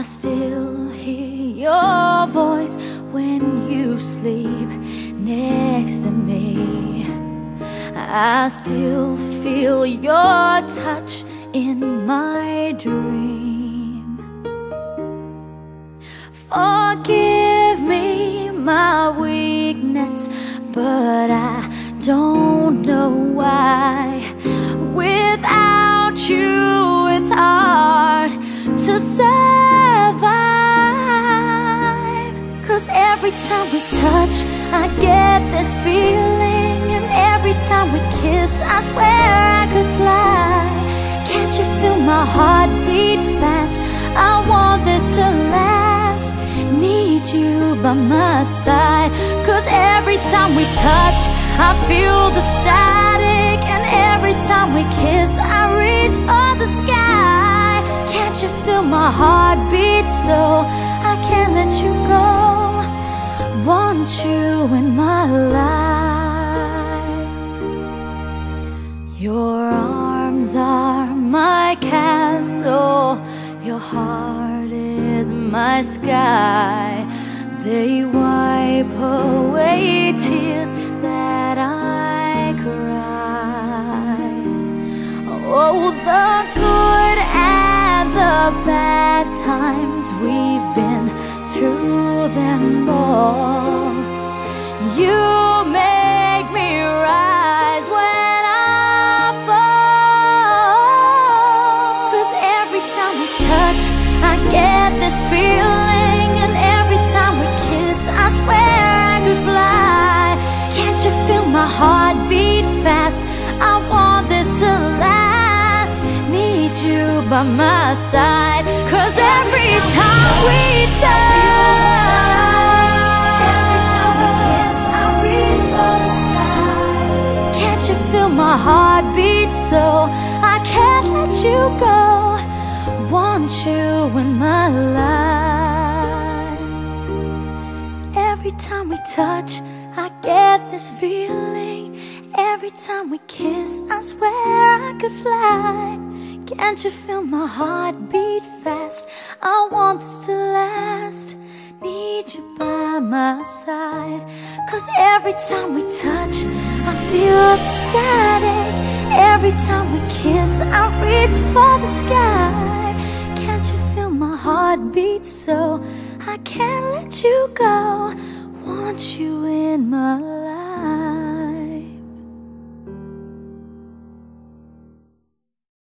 still hear your voice when you sleep next to me. I still feel your touch in my dream. Forgive me my weakness, but I don't know why. Without you, it's hard to survive. 'Cause every time we touch, I get this feeling, and every time we kiss, I swear I could fly. Can't you feel my heart beat fast? I want this to last. Need you by my side. 'Cause every time we touch, I feel the static, and every time we kiss, I reach for the sky. Can't you feel my heart beat so I can't let you go? Want you in my life. Your arms are my castle, your heart is my sky. They wipe away tears that I cried. Oh, the good and the bad times, we've been through them all. You make me rise when I fall. 'Cause every time we touch, I get this feeling, and every time we kiss, I swear I could fly. Can't you feel my heart beat fast? I want this to last. Need you by my side. 'Cause every time we touch, every time we kiss, I reach for the sky. Can't you feel my heart beat so I can't let you go? Want you in my life. Every time we touch, I get this feeling. Every time we kiss, I swear I could fly. Can't you feel my heart beat fast? I want this to last. Need you by my side. 'Cause every time we touch, I feel the static. Every time we kiss, I reach for the sky. Can't you feel my heart beat so I can't let you go? Want you in my life.